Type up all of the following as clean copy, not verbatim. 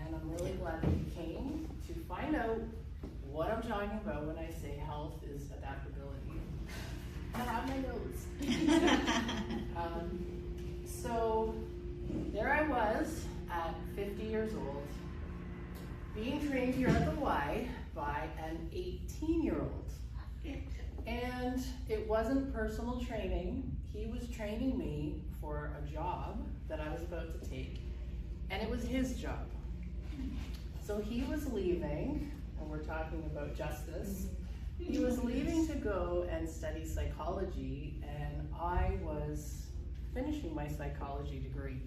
and I'm really glad that you came to find out what I'm talking about when I say health is adaptability. I have my notes. So there I was at 50 years old, being trained here at the Y by an 18-year-old. And it wasn't personal training. He was training me for a job that I was about to take, and it was his job. So he was leaving, and we're talking about justice. He was leaving to go and study psychology, and I was finishing my psychology degree.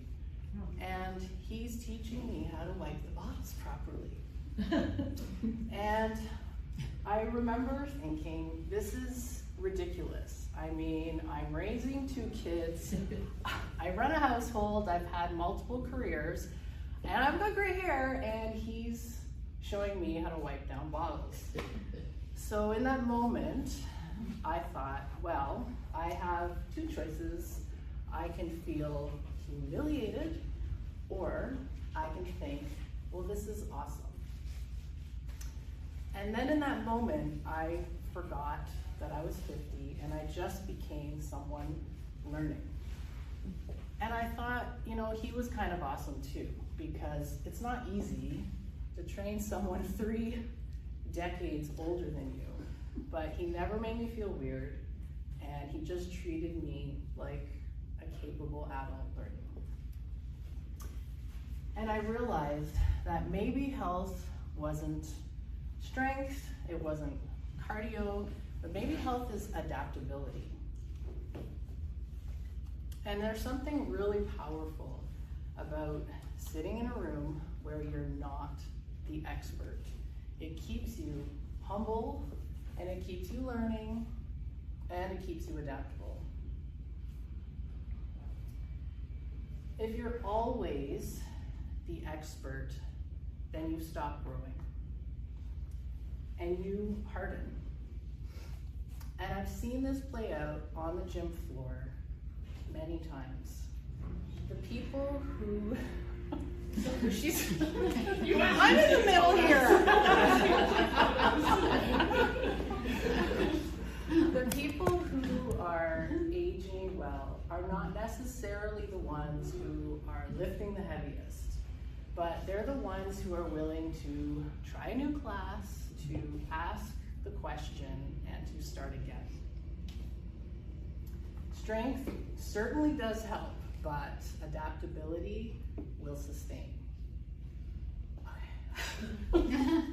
And he's teaching me how to wipe the bottles properly. And I remember thinking, this is ridiculous. I mean, I'm raising 2 kids, I run a household, I've had multiple careers, and I've got gray hair, and he's showing me how to wipe down bottles. So in that moment, I thought, well, I have 2 choices. I can feel humiliated, or I can think, well, this is awesome. And then in that moment, I forgot that I was 50, and I just became someone learning. And I thought, you know, he was kind of awesome too, because it's not easy to train someone 3 decades older than you, but he never made me feel weird, and he just treated me like a capable adult learning. And I realized that maybe health wasn't strength, it wasn't cardio, but maybe health is adaptability. And there's something really powerful about sitting in a room where you're not the expert. It keeps you humble, and it keeps you learning, and it keeps you adaptable. If you're always the expert, then you stop growing, and you harden. And I've seen this play out on the gym floor many times. The people who, I'm in the middle here. The people who are aging well are not necessarily the ones who are lifting the heaviest, but they're the ones who are willing to try a new class, to ask the question, and to start again. Strength certainly does help, but adaptability will sustain. Okay.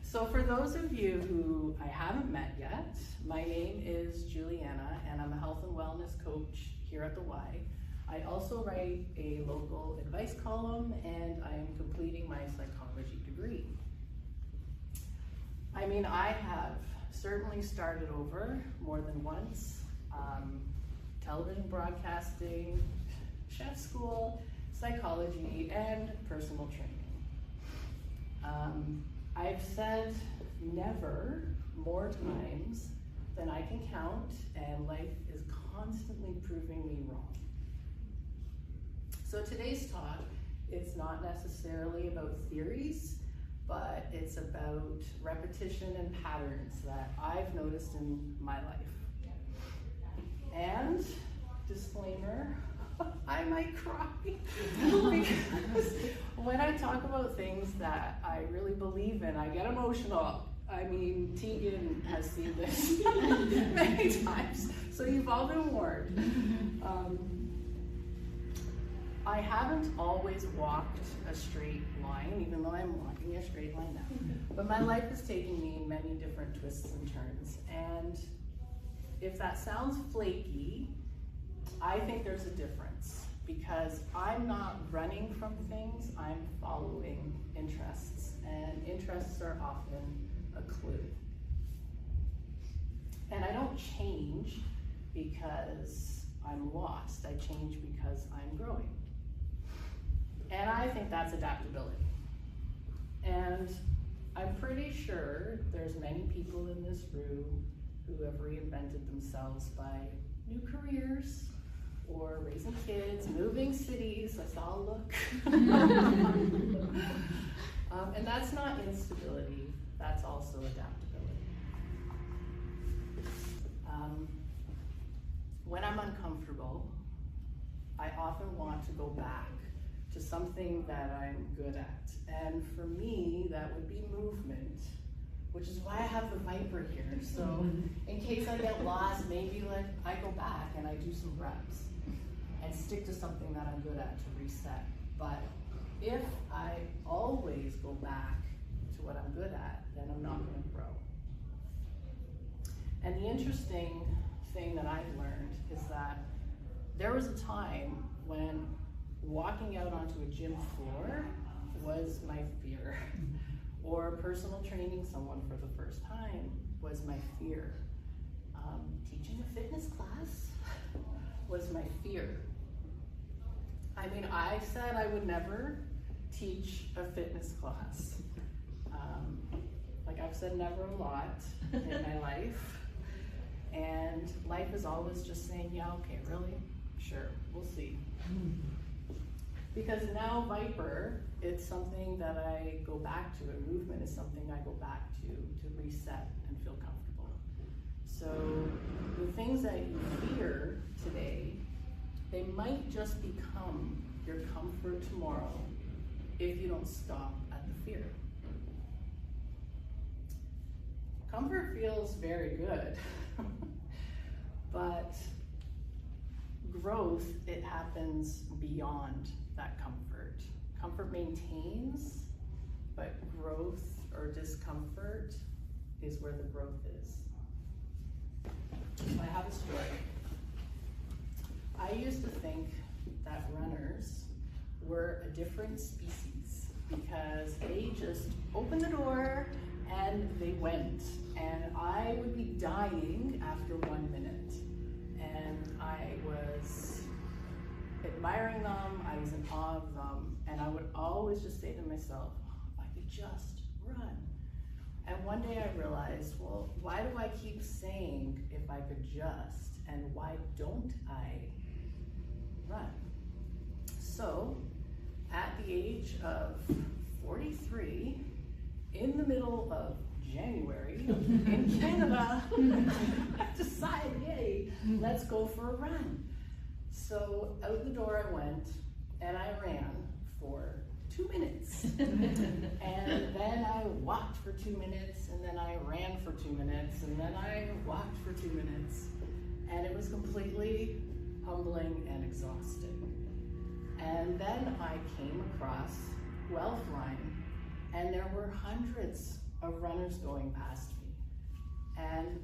So for those of you who I haven't met yet, my name is Juliana, and I'm a health and wellness coach here at the Y. I also write a local advice column, and I am completing my psychology degree. I mean, I have certainly started over more than once. Television broadcasting, chef school, psychology, and personal training. I've said never more times than I can count, and life is constantly proving me wrong. So today's talk, it's not necessarily about theories, but it's about repetition and patterns that I've noticed in my life. And, disclaimer, I might cry because when I talk about things that I really believe in, I get emotional. I mean, Tegan has seen this many times, so you've all been warned. I haven't always walked a straight line, even though I'm walking a straight line now. But my life is taking me in many different twists and turns. And if that sounds flaky, I think there's a difference, because I'm not running from things, I'm following interests, and interests are often a clue. And I don't change because I'm lost, I change because I'm growing. And I think that's adaptability. And I'm pretty sure there's many people in this room who have reinvented themselves by new careers, or raising kids, moving cities. I saw a look. And that's not instability, that's also adaptability. When I'm uncomfortable, I often want to go back to something that I'm good at. And for me, that would be movement, which is why I have the Viper here. So in case I get lost, maybe like I go back and I do some reps and stick to something that I'm good at to reset. But if I always go back to what I'm good at, then I'm not going to grow. And the interesting thing that I've learned is that there was a time when walking out onto a gym floor was my fear, or personal training someone for the first time was my fear. Teaching a fitness class was my fear. I mean, I said I would never teach a fitness class. Like I've said never a lot in my life. And life is always just saying, yeah, okay, really? Sure, we'll see. Because now Viper, it's something that I go back to, and movement is something I go back to reset and feel comfortable. So the things that you fear today, they might just become your comfort tomorrow if you don't stop at the fear. Comfort feels very good, but growth, it happens beyond that comfort. Comfort maintains, but growth or discomfort is where the growth is. I have a story. I used to think that runners were a different species because they just opened the door and they went. And I would be dying after 1 minute. And I was admiring them, I was in awe of them, and I would always just say to myself, oh, if I could just run. And one day I realized, well, why do I keep saying if I could just, and why don't I run? So, at the age of 43, in the middle of January in Canada, I decided, yay, let's go for a run. So out the door I went, and I ran for 2 minutes. And then I walked for 2 minutes, and then I ran for 2 minutes, and then I walked for 2 minutes. And it was completely humbling and exhausting. And then I came across Wealthline, and there were hundreds of runners going past me. And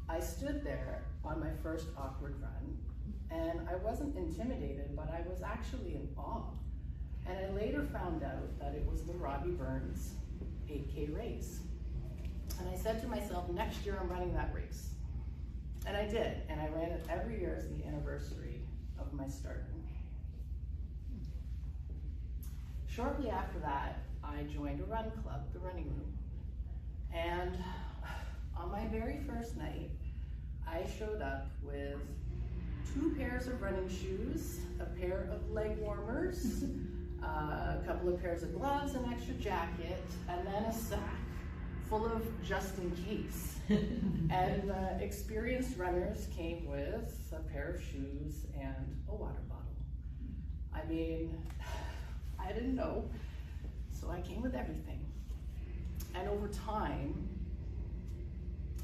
I stood there on my first awkward run, and I wasn't intimidated, but I was actually in awe. And I later found out that it was the Robbie Burns 8K race. And I said to myself, next year I'm running that race. And I did, and I ran it every year as the anniversary of my start. Shortly after that, I joined a run club, the Running Room. And on my very first night, I showed up with 2 pairs of running shoes, a pair of leg warmers, a couple of pairs of gloves, an extra jacket, and then a sack full of just in case. And the experienced runners came with a pair of shoes and a water bottle. I mean, I didn't know, so I came with everything. And over time,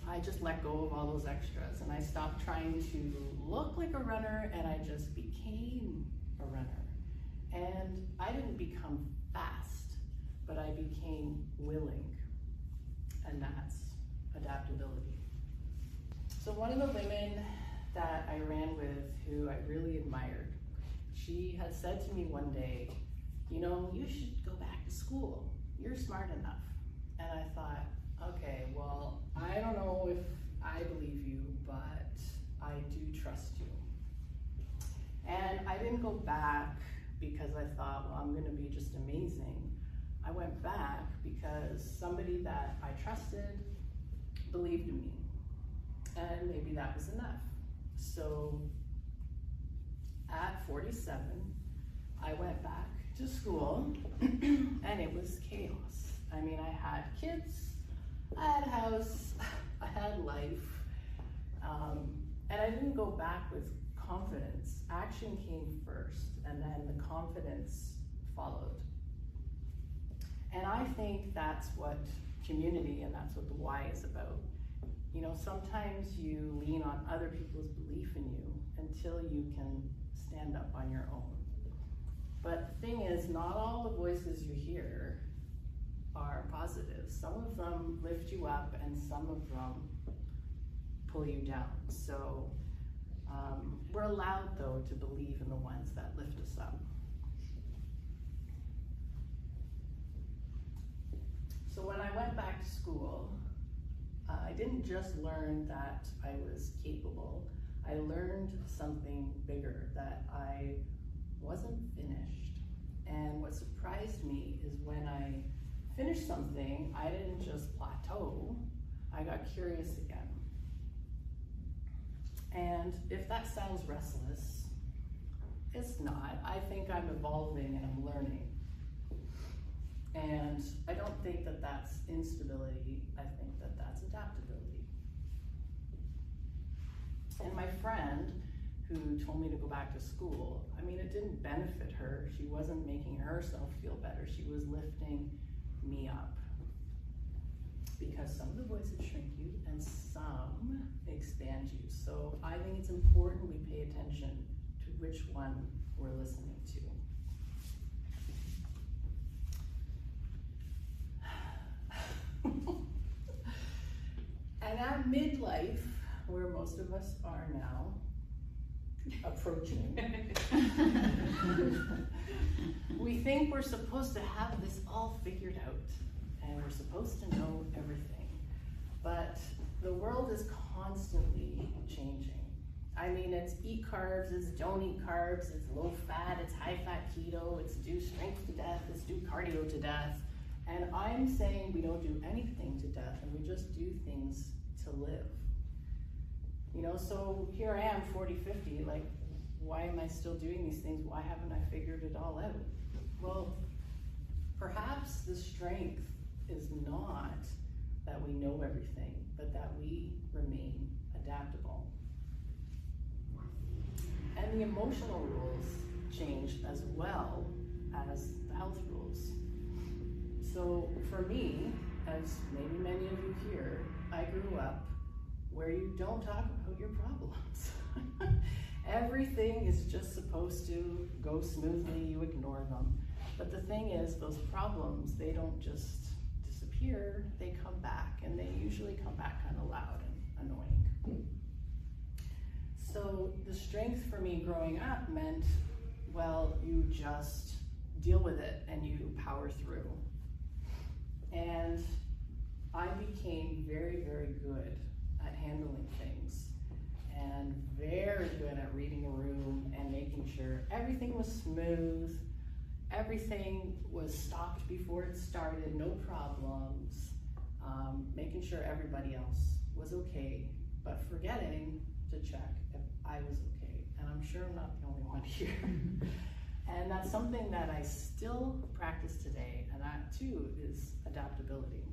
I just let go of all those extras, and I stopped trying to look like a runner, and I just became a runner. And I didn't become fast, but I became willing, and that's adaptability. So one of the women that I ran with who I really admired, she had said to me one day, you know, you should go back to school. You're smart enough. And I thought, okay, well, I don't know if I believe you, but I do trust you. And I didn't go back because I thought, well, I'm gonna be just amazing. I went back because somebody that I trusted believed in me. And maybe that was enough. So at 47, I went back to school and it was chaos. I mean, I had kids, I had a house, I had life, and I didn't go back with confidence. Action came first, and then the confidence followed. And I think that's what community and that's what the why is about. You know, sometimes you lean on other people's belief in you until you can stand up on your own. But the thing is, not all the voices you hear are positive. Some of them lift you up and some of them pull you down. So we're allowed, though, to believe in the ones that lift us up. So when I went back to school, I didn't just learn that I was capable. I learned something bigger, that I wasn't finished. And what surprised me is when I finished something, I didn't just plateau, I got curious again. And if that sounds restless, it's not. I think I'm evolving and I'm learning. And I don't think that that's instability, I think that that's adaptability. And my friend who told me to go back to school, I mean, it didn't benefit her. She wasn't making herself feel better. She was lifting me up. Because some of the voices shrink you and some expand you. So I think it's important we pay attention to which one we're listening to. And at midlife, where most of us are now, approaching, we think we're supposed to have this all figured out and we're supposed to know everything. But the world is constantly changing. I mean, it's eat carbs, it's don't eat carbs, it's low fat, it's high fat keto, it's do strength to death, it's do cardio to death. And I'm saying we don't do anything to death and we just do things to live. You know, so here I am, 40, 50, like, why am I still doing these things? Why haven't I figured it all out? Well, perhaps the strength is not that we know everything, but that we remain adaptable. And the emotional rules change as well as the health rules. So for me, as maybe many of you here, I grew up where you don't talk about your problems. Everything is just supposed to go smoothly, you ignore them. But the thing is, those problems, they don't just disappear, they come back, and they usually come back kind of loud and annoying. So the strength for me growing up meant, well, you just deal with it and you power through. And I became very, very good at handling things and very good at reading a room and making sure everything was smooth, everything was stopped before it started, no problems, making sure everybody else was okay, but forgetting to check if I was okay. And I'm sure I'm not the only one here. And that's something that I still practice today, and that too is adaptability.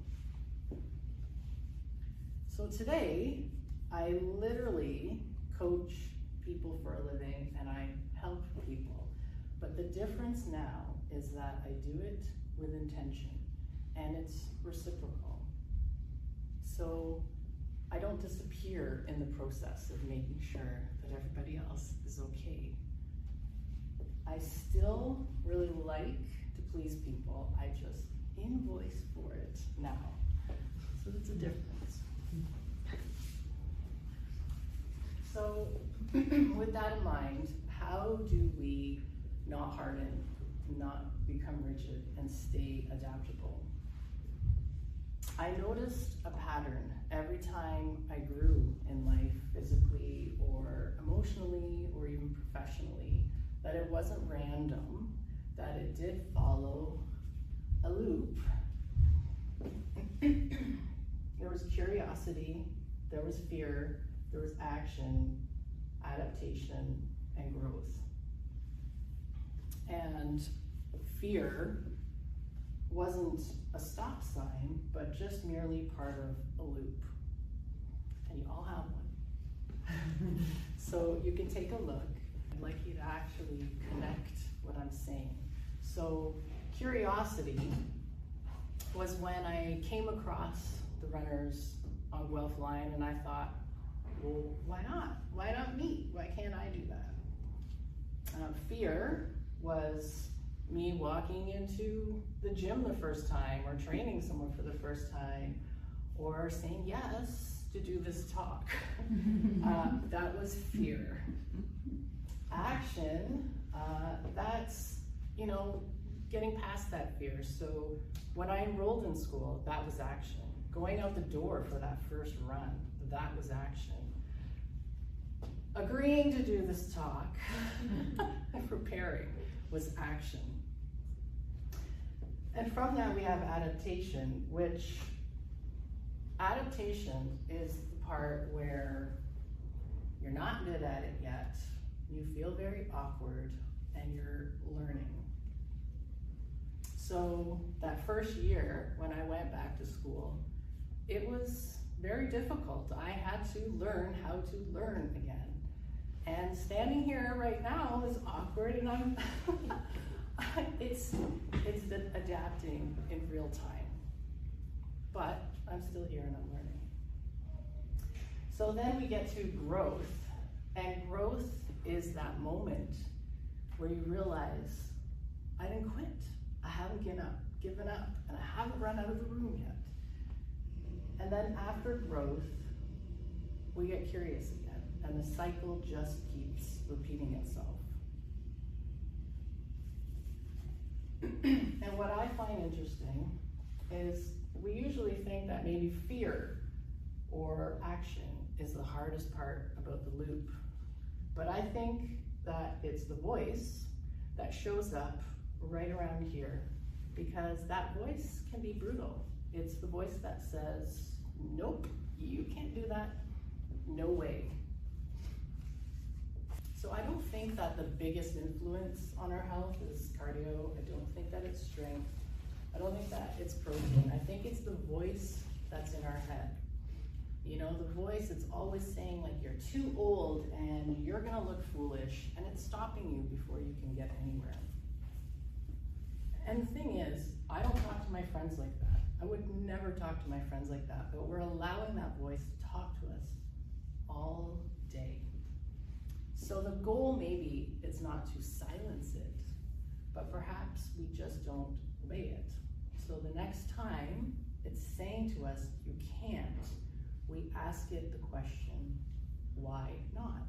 So today, I literally coach people for a living and I help people. But the difference now is that I do it with intention and it's reciprocal. So I don't disappear in the process of making sure that everybody else is okay. I still really like to please people. I just invoice for it now. So it's a difference. So with that in mind, how do we not harden, not become rigid, and stay adaptable? I noticed a pattern every time I grew in life, physically or emotionally or even professionally, that it wasn't random, that it did follow a loop. There was curiosity, there was fear, there was action, adaptation, and growth. And fear wasn't a stop sign, but just merely part of a loop. And you all have one. So you can take a look. I'd like you to actually connect what I'm saying. So curiosity was when I came across the runners on Guelph Line, and I thought, well, why not? Why not me? Why can't I do that? Fear was me walking into the gym the first time, or training someone for the first time, or saying yes to do this talk. That was fear. Action, that's, getting past that fear. So when I enrolled in school, that was action. Going out the door for that first run, that was action. Agreeing to do this talk and preparing was action. And from that we have adaptation, which adaptation is the part where you're not good at it yet, you feel very awkward, and you're learning. So that first year when I went back to school, it was very difficult. I had to learn how to learn again. And standing here right now is awkward, and I'm it's adapting in real time. But I'm still here and I'm learning. So then we get to growth, and growth is that moment where you realize, I didn't quit. I haven't given up, and I haven't run out of the room yet. And then after growth, we get curious again, and the cycle just keeps repeating itself. And what I find interesting is we usually think that maybe fear or action is the hardest part about the loop. But I think that it's the voice that shows up right around here, because that voice can be brutal. It's the voice that says, nope, you can't do that, no way. So I don't think that the biggest influence on our health is cardio. I don't think that it's strength. I don't think that it's protein. I think it's the voice that's in our head. The voice, it's always saying like, you're too old and you're gonna look foolish, and it's stopping you before you can get anywhere. And the thing is, I don't talk to my friends like that. I would never talk to my friends like that, but we're allowing that voice to talk to us all day. So the goal maybe is not to silence it, but perhaps we just don't obey it. So the next time it's saying to us, you can't, we ask it the question, why not?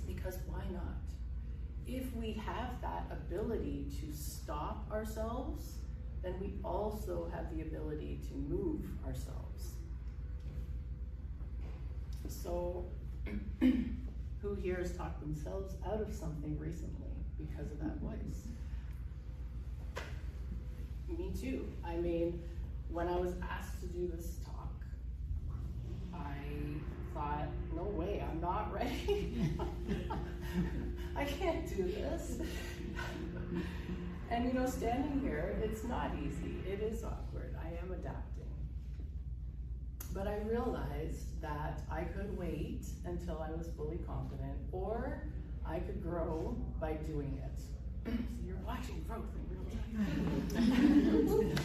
Because why not? If we have that ability to stop ourselves, then we also have the ability to move ourselves. So, who here has talked themselves out of something recently because of that voice? Me too. I mean, when I was asked to do this talk, I thought, no way, I'm not ready. I can't do this. And standing here, it's not easy. It is awkward. I am adapting. But I realized that I could wait until I was fully confident, or I could grow by doing it. So you're watching growth in real time.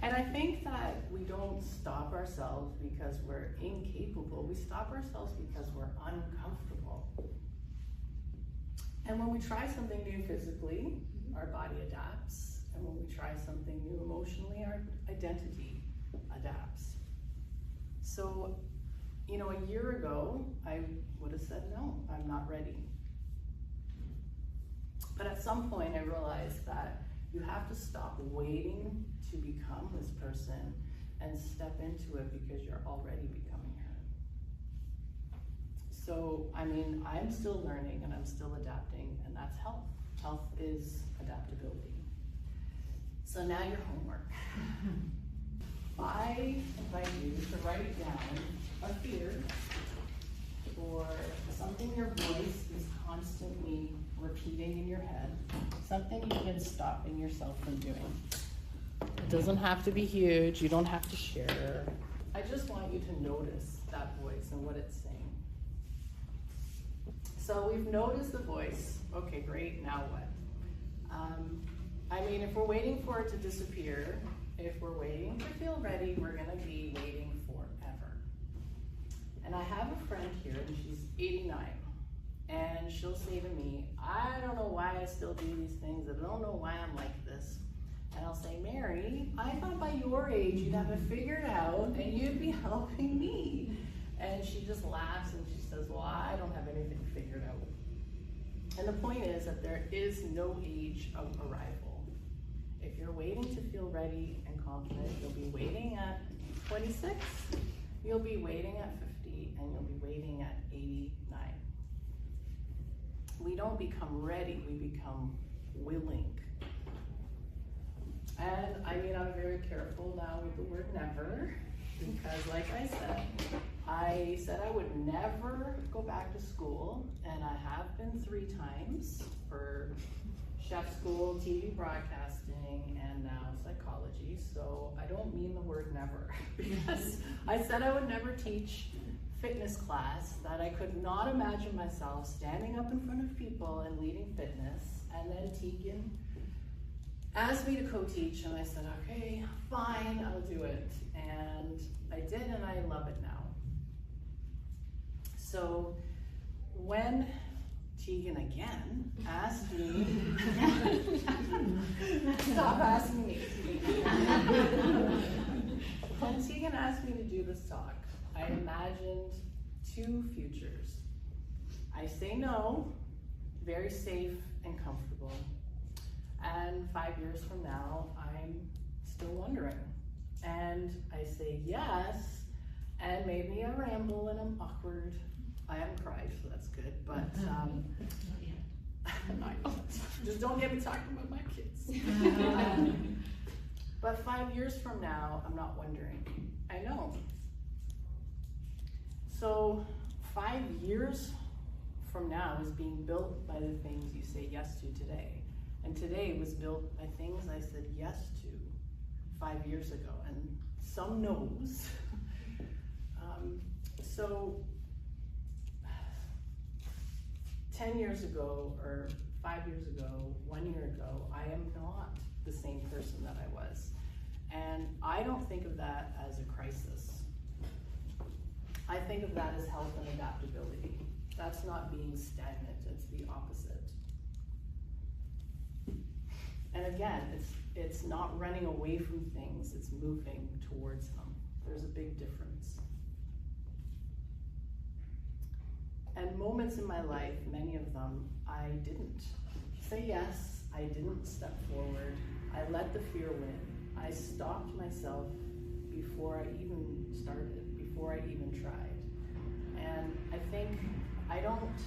And I think that we don't stop ourselves because we're incapable. We stop ourselves because we're uncomfortable. And when we try something new physically, our body adapts. And when we try something new emotionally, our identity adapts. So, a year ago, I would have said, no, I'm not ready. But at some point, I realized that you have to stop waiting to become this person and step into it, because you're already becoming her. So, I'm still learning and I'm still adapting, and that's health. Health is adaptability. So now your homework. I invite you to write down a fear or something your voice is constantly repeating in your head, something you've been stopping yourself from doing. It doesn't have to be huge, you don't have to share. I just want you to notice that voice and what it's saying. So we've noticed the voice. Okay, great, now what? I mean, if we're waiting for it to disappear, if we're waiting to feel ready, we're gonna be waiting forever. And I have a friend here, and she's 89, and she'll say to me, I don't know why I still do these things, I don't know why I'm like this. And I'll say, Mary, I thought by your age you'd have it figured out and you'd be helping me. And she just laughs and she says, well, I don't have anything figured out. And the point is that there is no age of arrival. If you're waiting to feel ready and confident, you'll be waiting at 26, you'll be waiting at 50, and you'll be waiting at 89. We don't become ready, we become willing. And I mean, I'm very careful now with the word never, because like I said I would never go back to school, and I have been 3 times for chef school, TV broadcasting, and now psychology. So I don't mean the word never, because I said I would never teach fitness class, that I could not imagine myself standing up in front of people and leading fitness. And then Tegan asked me to co-teach, and I said, okay, fine, I'll do it. And I did, and I love it now. So when Tegan again asked me, stop asking me. When Tegan asked me to do this talk, I imagined 2 futures. I say no, very safe and comfortable. And 5 years from now, I'm still wondering. And I say yes, and maybe I ramble and I'm awkward. I haven't cried, so that's good, but just don't get me talking about my kids. But 5 years from now, I'm not wondering. I know. So 5 years from now is being built by the things you say yes to today. And today was built by things I said yes to 5 years ago, and some no's. So 10 years ago, or 5 years ago, 1 year ago, I am not the same person that I was. And I don't think of that as a crisis. I think of that as health and adaptability. That's not being stagnant, it's the opposite. And again, it's not running away from things, it's moving towards them. There's a big difference. And moments in my life, many of them, I didn't say yes, I didn't step forward, I let the fear win. I stopped myself before I even started, before I even tried. And I think I don't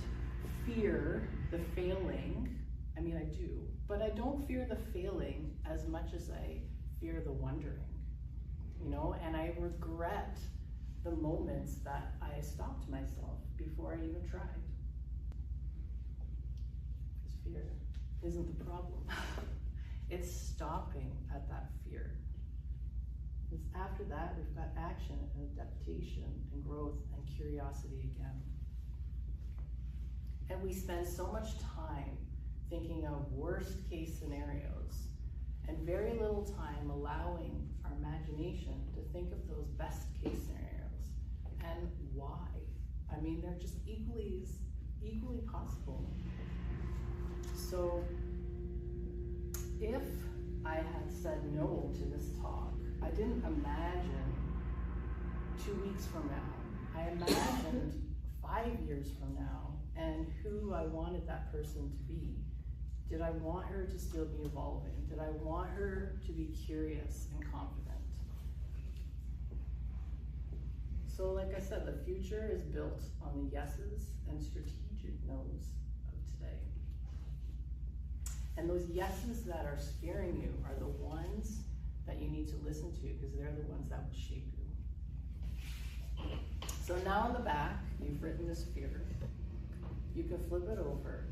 fear the failing, I mean I do, but I don't fear the failing as much as I fear the wondering, you know, and I regret the moments that I stopped myself before I even tried. Because fear isn't the problem. It's stopping at that fear. Because after that, we've got action and adaptation and growth and curiosity again. And we spend so much time thinking of worst case scenarios and very little time allowing our imagination to think of those best case scenarios. And why? I mean, they're just equally possible. So if I had said no to this talk, I didn't imagine 2 weeks from now. I imagined 5 years from now and who I wanted that person to be. Did I want her to still be evolving? Did I want her to be curious and confident? So like I said, the future is built on the yeses and strategic no's of today. And those yeses that are scaring you are the ones that you need to listen to, because they're the ones that will shape you. So now on the back, you've written this fear. You can flip it over.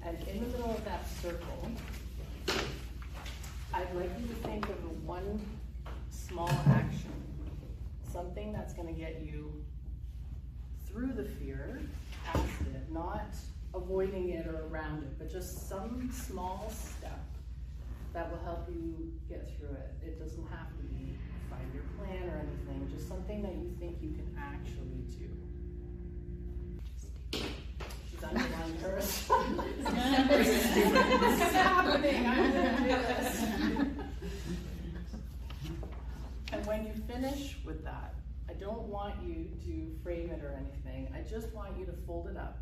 And in the middle of that circle, I'd like you to think of one small action, something that's going to get you through the fear, past it, not avoiding it or around it, but just some small step that will help you get through it. It doesn't have to be a 5-year plan or anything, just something that you think you can actually do. She's underlined hers. This is happening, I'm gonna do this. And when you finish with that, I don't want you to frame it or anything. I just want you to fold it up.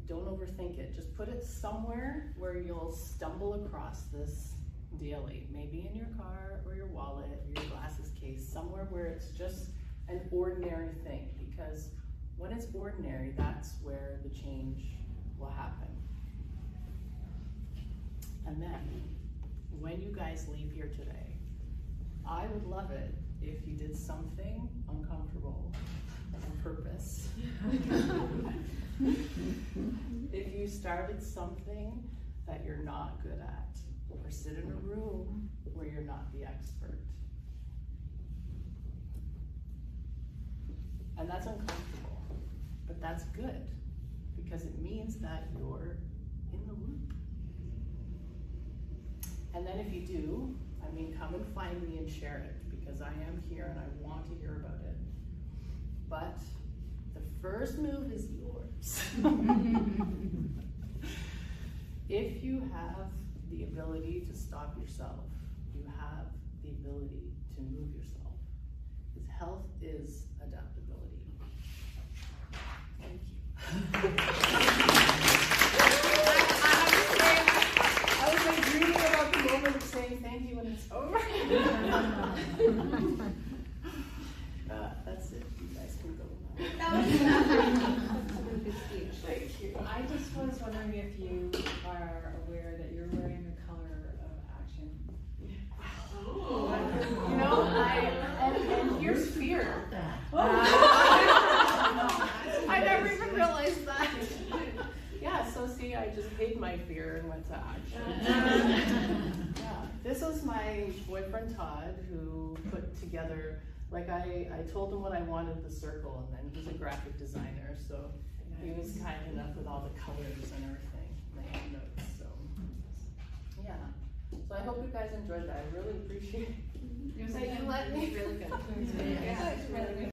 Don't overthink it. Just put it somewhere where you'll stumble across this daily. Maybe in your car or your wallet or your glasses case, somewhere where it's just an ordinary thing. Because when it's ordinary, that's where the change will happen. And then, when you guys leave here today, I would love it if you did something uncomfortable on purpose. If you started something that you're not good at, or sit in a room where you're not the expert. And that's uncomfortable, but that's good, because it means that you're in the loop. And then if you do, I mean, come and find me and share it, because I am here and I want to hear about it. But the first move is yours. If you have the ability to stop yourself, you have the ability to move yourself. Because health is adaptability. Thank you. I was like dreaming about the moment of saying thank you when it's over. That's it. You guys can go now. Thank you. I just was wondering if you are aware that you're wearing the color of action. You know, and here's fear. I never even realized that. Yeah, so see, I just hid my fear and went to action. Yeah, this was my boyfriend Todd who put together, like I told him what I wanted the circle, and then he's a graphic designer, so he was kind enough with all the colors and everything, and I had notes, so yeah. So I hope you guys enjoyed that. I really appreciate it. You let me. Really good. Yeah, it's really good.